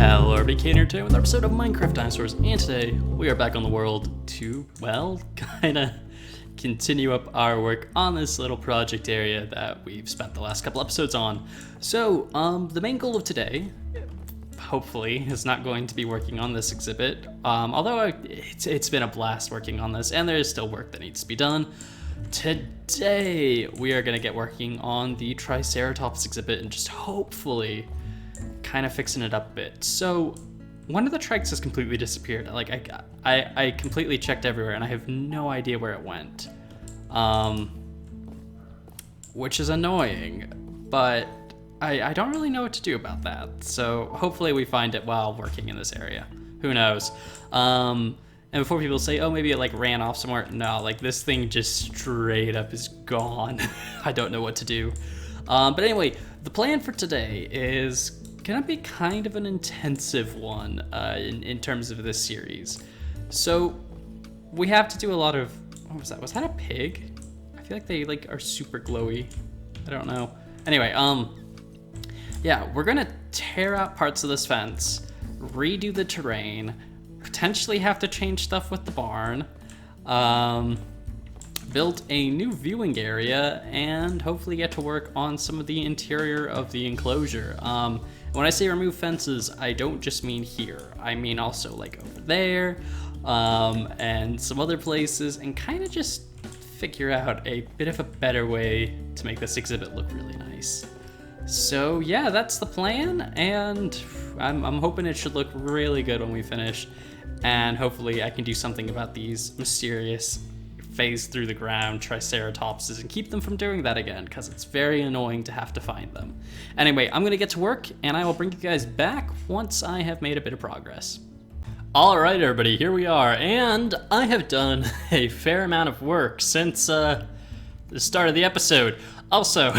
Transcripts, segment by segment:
Hello, RBK today with an episode of Minecraft Dinosaurs, and today we are back on the world to, well, kinda continue up our work on this little project area that we've spent the last couple episodes on. So, the main goal of today, hopefully, is not going to be working on this exhibit, although it's been a blast working on this, and there is still work that needs to be done. Today, we are gonna get working on the Triceratops exhibit and just hopefully kind of fixing it up a bit. So one of the trikes has completely disappeared. Like I completely checked everywhere and I have no idea where it went, which is annoying, but I don't really know what to do about that. So hopefully we find it while working in this area. Who knows? And before people say, oh, maybe it like ran off somewhere, no, like this thing just straight up is gone. I don't know what to do. But anyway, the plan for today is gonna be kind of an intensive one in terms of this series. So we have to do a lot of, what was that? Was that a pig? I feel like they like are super glowy. I don't know. Anyway, yeah, we're gonna tear out parts of this fence, redo the terrain, potentially have to change stuff with the barn, build a new viewing area, and hopefully get to work on some of the interior of the enclosure. When I say remove fences, I don't just mean here. I mean also like over there, and some other places, and kind of just figure out a bit of a better way to make this exhibit look really nice. So yeah, that's the plan, and I'm hoping it should look really good when we finish, and hopefully I can do something about these mysterious phase through the ground Triceratopses and keep them from doing that again, because it's very annoying to have to find them. Anyway, I'm gonna get to work and I will bring you guys back once I have made a bit of progress. All right, everybody, here we are, and I have done a fair amount of work since the start of the episode. Also,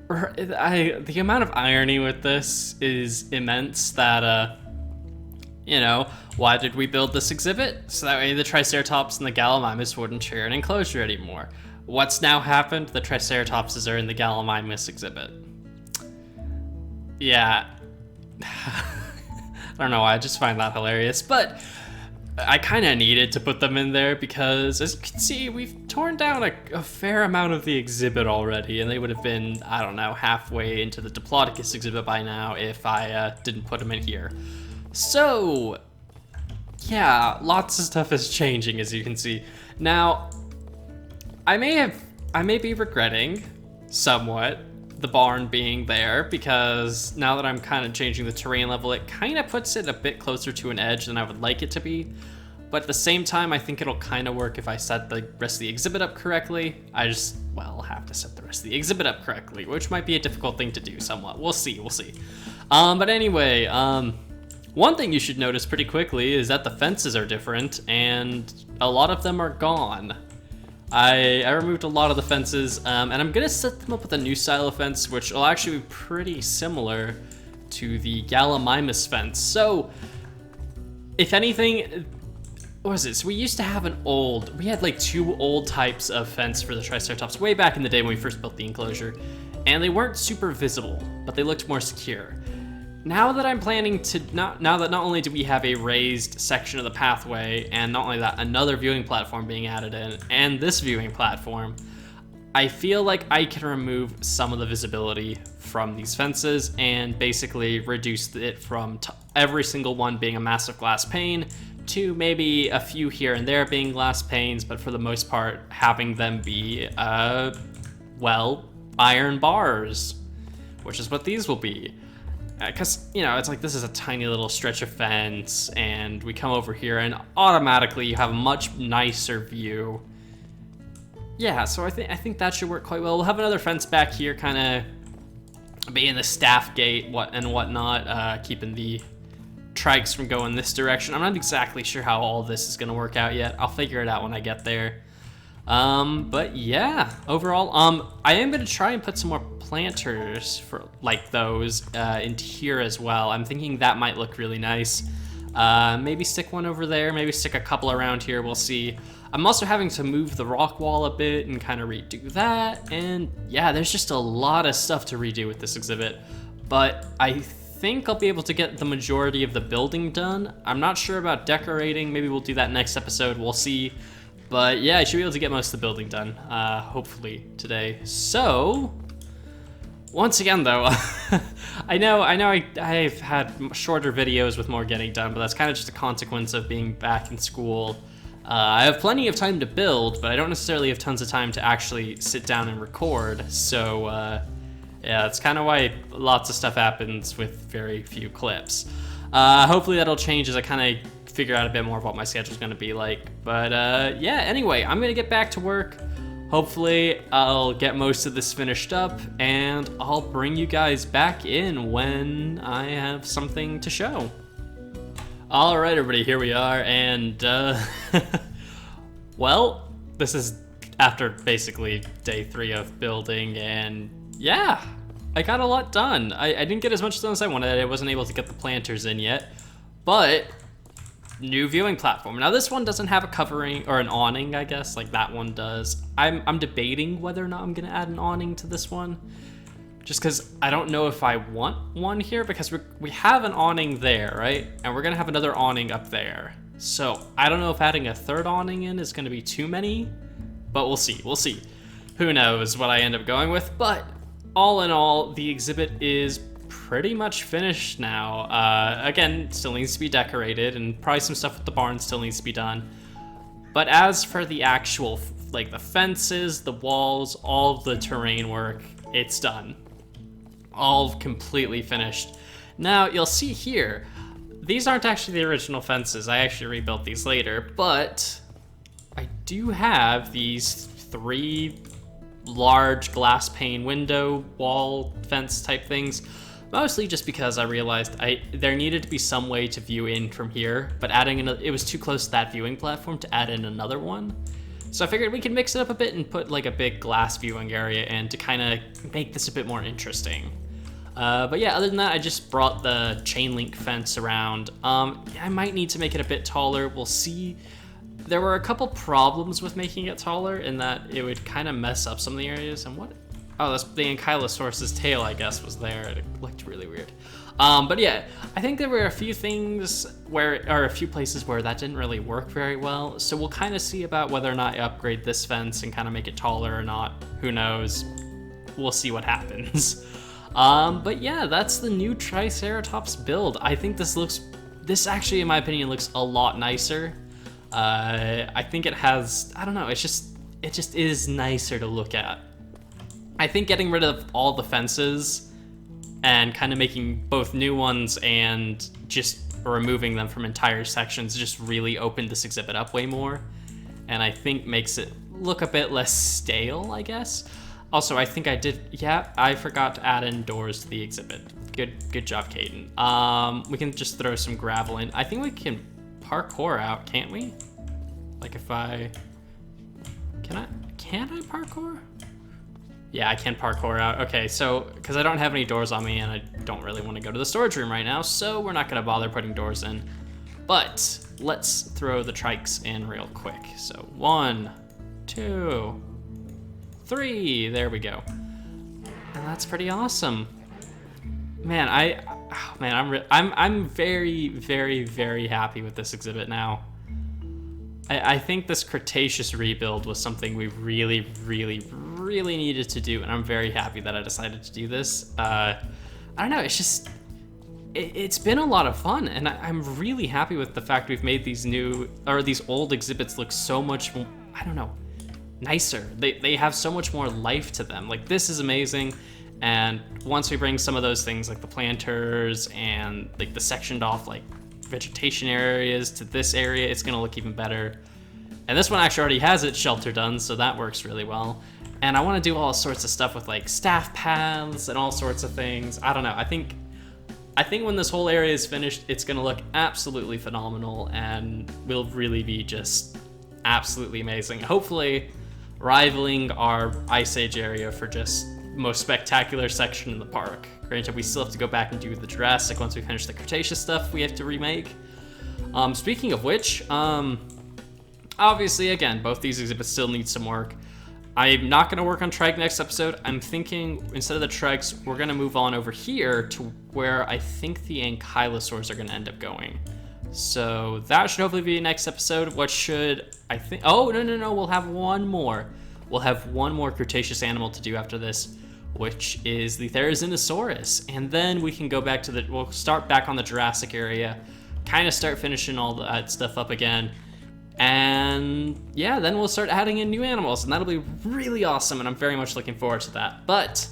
the amount of irony with this is immense that you know, why did we build this exhibit? So that way the Triceratops and the Gallimimus wouldn't share an enclosure anymore. What's now happened? The Triceratopses are in the Gallimimus exhibit. Yeah. I don't know why, I just find that hilarious, but I kind of needed to put them in there because, as you can see, we've torn down a fair amount of the exhibit already, and they would have been, I don't know, halfway into the Diplodocus exhibit by now if I didn't put them in here. So, yeah, lots of stuff is changing, as you can see. Now, I may be regretting somewhat the barn being there, because now that I'm kind of changing the terrain level, it kind of puts it a bit closer to an edge than I would like it to be. But at the same time, I think it'll kind of work if I set the rest of the exhibit up correctly. I just, well, have to set the rest of the exhibit up correctly, which might be a difficult thing to do somewhat. We'll see. But anyway, one thing you should notice pretty quickly is that the fences are different, and a lot of them are gone. I removed a lot of the fences, and I'm gonna set them up with a new style of fence, which will actually be pretty similar to the Gallimimus fence. So, if anything, what was it? So we used to have we had like two old types of fence for the Triceratops way back in the day when we first built the enclosure, and they weren't super visible, but they looked more secure. Now that I'm planning to, now that not only do we have a raised section of the pathway, and not only that, another viewing platform being added in, and this viewing platform, I feel like I can remove some of the visibility from these fences and basically reduce it from every single one being a massive glass pane to maybe a few here and there being glass panes, but for the most part, having them be, well, iron bars, which is what these will be. Because, you know, it's like this is a tiny little stretch of fence, and we come over here and automatically you have a much nicer view. Yeah, so I think that should work quite well. We'll have another fence back here, kind of being the staff gate and whatnot, keeping the trikes from going this direction. I'm not exactly sure how all this is going to work out yet. I'll figure it out when I get there. But yeah, overall, I am going to try and put some more planters for like those into here as well. I'm thinking that might look really nice. Maybe stick one over there, maybe stick a couple around here, we'll see. I'm also having to move the rock wall a bit and kind of redo that, and yeah, there's just a lot of stuff to redo with this exhibit, but I think I'll be able to get the majority of the building done. I'm not sure about decorating. Maybe we'll do that next episode. We'll see. But yeah, I should be able to get most of the building done, hopefully today. So, once again though, I know I've had shorter videos with more getting done, but that's kind of just a consequence of being back in school. I have plenty of time to build, but I don't necessarily have tons of time to actually sit down and record. So yeah, that's kind of why lots of stuff happens with very few clips. Hopefully that'll change as I kind of figure out a bit more of what my schedule's going to be like. But yeah, anyway, I'm going to get back to work. Hopefully I'll get most of this finished up, and I'll bring you guys back in when I have something to show. All right, everybody, here we are, and well, this is after basically day 3 of building, and yeah, I got a lot done. I didn't get as much done as I wanted. I wasn't able to get the planters in yet, but new viewing platform. Now this one doesn't have a covering or an awning, I guess, like that one does. I'm debating whether or not I'm gonna add an awning to this one, just because I don't know if I want one here, because we have an awning there, right? And we're gonna have another awning up there. So I don't know if adding a third awning in is gonna be too many, but we'll see, we'll see. Who knows what I end up going with, but all in all, the exhibit is pretty much finished now. Again, still needs to be decorated, and probably some stuff with the barn still needs to be done. But as for the actual, like the fences, the walls, all of the terrain work, it's done. All completely finished. Now, you'll see here, these aren't actually the original fences. I actually rebuilt these later, but I do have these 3 large glass pane window wall fence type things, mostly just because I realized there needed to be some way to view in from here, but it was too close to that viewing platform to add in another one. So I figured we could mix it up a bit and put like a big glass viewing area in to kind of make this a bit more interesting. But yeah, other than that, I just brought the chain link fence around. I might need to make it a bit taller. We'll see. There were a couple problems with making it taller in that it would kind of mess up some of the areas. And what? Oh, that's the Ankylosaurus's tail, I guess, was there. It looked really weird. But yeah, I think there were a few things or a few places where that didn't really work very well. So we'll kind of see about whether or not I upgrade this fence and kind of make it taller or not. Who knows? We'll see what happens. But yeah, that's the new Triceratops build. I think this actually, in my opinion, looks a lot nicer. I think it has, I don't know, it just is nicer to look at. I think getting rid of all the fences and kind of making both new ones and just removing them from entire sections just really opened this exhibit up way more, and I think makes it look a bit less stale, I guess. Also, I think I forgot to add in doors to the exhibit. Good job, Caden. We can just throw some gravel in. I think we can parkour out, can't we? Like if can I parkour? Yeah, I can parkour out. Okay, so, because I don't have any doors on me and I don't really want to go to the storage room right now, so we're not going to bother putting doors in. But let's throw the trikes in real quick. So 1, 2, 3, there we go. And that's pretty awesome. Man, I'm very, very, very happy with this exhibit now. I think this Cretaceous rebuild was something we really, really, really needed to do, and I'm very happy that I decided to do this. I don't know, it's been a lot of fun, and I'm really happy with the fact we've made these old exhibits look so much, I don't know, nicer. They have so much more life to them. Like, this is amazing, and once we bring some of those things like the planters and like the sectioned off like vegetation areas to this area, it's gonna look even better. And this one actually already has its shelter done, so that works really well. And I want to do all sorts of stuff with like staff paths and all sorts of things. I don't know, I think when this whole area is finished, it's gonna look absolutely phenomenal and will really be just absolutely amazing. Hopefully rivaling our Ice Age area for just most spectacular section in the park. Granted, we still have to go back and do the Jurassic once we finish the Cretaceous stuff we have to remake. Speaking of which, obviously, again, both these exhibits still need some work. I'm not gonna work on Treg next episode. I'm thinking instead of the Tregs, we're gonna move on over here to where I think the Ankylosaurs are gonna end up going. So that should hopefully be next episode. What should, I think, oh, no, we'll have one more. We'll have one more Cretaceous animal to do after this, which is the Therizinosaurus. And then we can go back to we'll start back on the Jurassic area, kind of start finishing all that stuff up again. And yeah, then we'll start adding in new animals, and that'll be really awesome, and I'm very much looking forward to that. But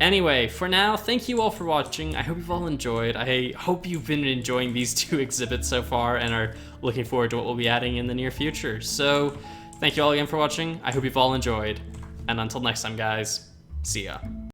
anyway, for now, thank you all for watching. I hope you've all enjoyed. I hope you've been enjoying these 2 exhibits so far and are looking forward to what we'll be adding in the near future. So thank you all again for watching. I hope you've all enjoyed. And until next time, guys, see ya.